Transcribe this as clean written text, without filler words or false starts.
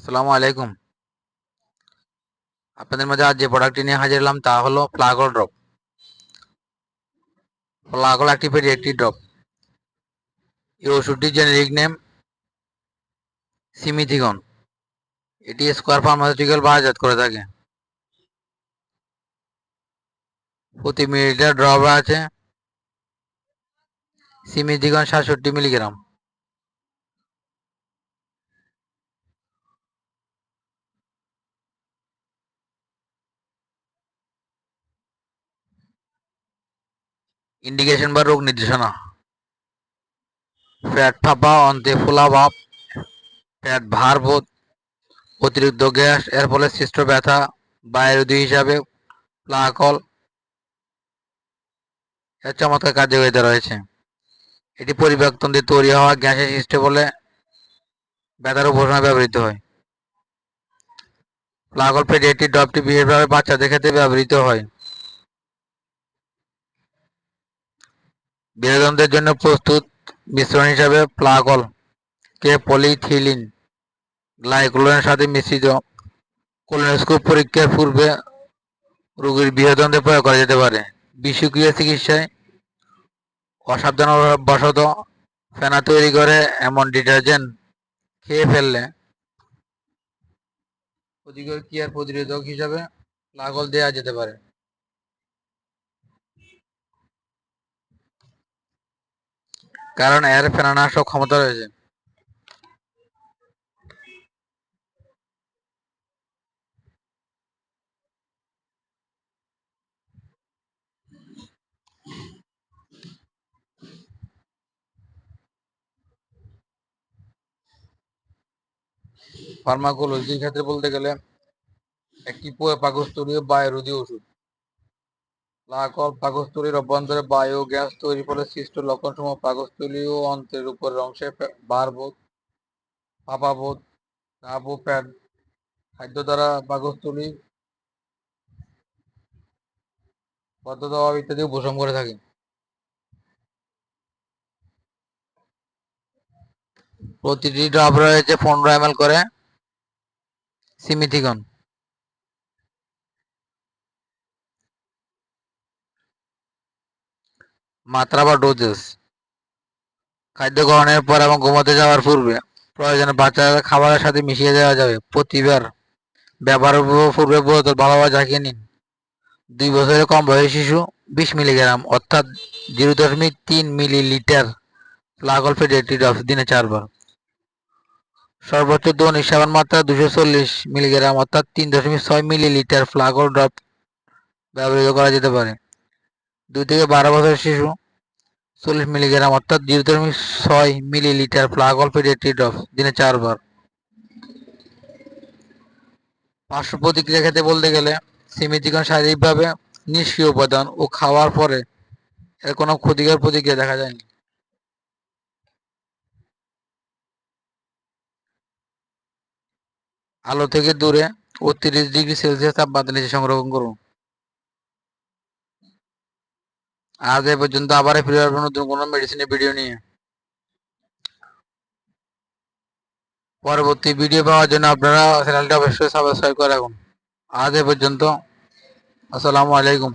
আসসালামু আলাইকুম। আপনাদের মাঝে আজ যে প্রোডাক্টটি নিয়ে হাজির হলাম তা হলো প্লাগল ড্রপ। প্লাগল অ্যাক্টিভেটেড একটি ড্রপ। এই ওষুধটির জেনেরিক নেম সিমিথিগন। এটি স্কোয়ার ফার্মাসিউটিক্যাল বাজারজাত করে থাকে। প্রতি মিলিলিটার ড্রপে আছে সিমিথিগন 67 মিলিগ্রাম। ইন্ডিকেশন বা রোগ নির্দেশনা: পেট ফাঁপা, অন্তে ফোলা ভাব, পেট ভার বোধ, অতিরিক্ত গ্যাস, এর ফলে সৃষ্ট ব্যথা, বায়ুরোধী হিসাবে প্লাগল এর চমৎকার কার্যকারিতা রয়েছে। এটি পরিপাকতন্ত্রে তৈরি হওয়া গ্যাসের সৃষ্টি বলে ব্যথার উপশমে ব্যবহৃত হয়। প্লাগল পেডিয়াট্রিক ড্রপটি বিশেষভাবে বাচ্চাদের ক্ষেত্রে ব্যবহৃত হয়। বিনোদনদের জন্য প্রস্তুত মিশ্রণ হিসাবে প্লাগল কে পলিইথিলিন গ্লাইকোলের সাথে মিশ্রিত কোলোনোস্কোপ পরীক্ষার পূর্বে রোগীর বৃহদন্তে প্রয়োগ করা যেতে পারে। বিষক্রিয়া চিকিৎসায় অসাবধানতাবশত ফেনা তৈরি করে এমন ডিটারজেন্ট খেয়ে ফেললে ক্ষতিকর ক্রিয়ার প্রতিরোধক হিসাবে প্লাগল দেওয়া যেতে পারে। কারণ এর ফেনানাশক ক্ষমতা রয়েছে। ফার্মাকোলজির ক্ষেত্রে বলতে গেলে একটি পাকস্থলীয় বায়ুরোধী ওষুধ। প্লাগল পাকস্থলীর অভ্যন্তরে বায়ু ও গ্যাস তৈরির ফলে সৃষ্ট লক্ষণসমূহ পাকস্থলী ও অন্ত্রের উপরের অংশে ভারবোধ, ফাঁপাবোধ, চাপ ও পেট খাদ্য দ্বারা পাকস্থলী বদ্ধতা অভাব ইত্যাদি উপশম করে থাকে। প্রতিটি ড্রপ রয়েছে 15 ml করে সিমিথিগন। মাত্রা বা ডোজেস: খাদ্য গ্রহণের পর এবং ঘুমাতে যাওয়ার পূর্বে প্রয়োজনে বাচ্চাদের খাবারের সাথে মিশিয়ে দেওয়া যাবে। প্রতিবার ব্যবহারের পূর্বে বোতল ভালোভাবে ঝাঁকিয়ে নিন। 2 বছরের কম বয়সী শিশু 20 মিলিগ্রাম অর্থাৎ 0.3 মিলিলিটার প্লাগল পেডিয়াট্রিক ড্রপস দিনে 4 বার। সর্বোচ্চ দৈনিক নিঃশ্বাসন মাত্রা 240 মিলিগ্রাম অর্থাৎ 3.6 মিলিলিটার প্লাগল ড্রপ ব্যবহৃত করা যেতে পারে। 2 থেকে 12 বছরের শিশু 40 মিলিগ্রাম অর্থাৎ 0.6 মিলিলিটার প্লাগল পেডিয়াট্রিক ড্রপস দিনে 4 বার। পার্শ্ব প্রতিক্রিয়া ক্ষেত্রে বলতে গেলে সিমিথিগন শারীরিকভাবে নিষ্ক্রিয় উপাদান ও খাওয়ার পরে এর কোনো ক্ষতিকর প্রতিক্রিয়া দেখা যায়নি। আলো থেকে দূরে ও 30°C তাপমাত্রা নিচে সংরক্ষণ করুন। আজ এ পর্যন্ত, আবার ফিরে আসবো নতুন কোনো মেডিসিনের ভিডিও নিয়ে। পরবর্তী ভিডিও পাওয়ার জন্য আপনারা চ্যানেলটা অবশ্যই সাবস্ক্রাইব করে রাখুন। আজ এ পর্যন্ত, আসসালামু আলাইকুম।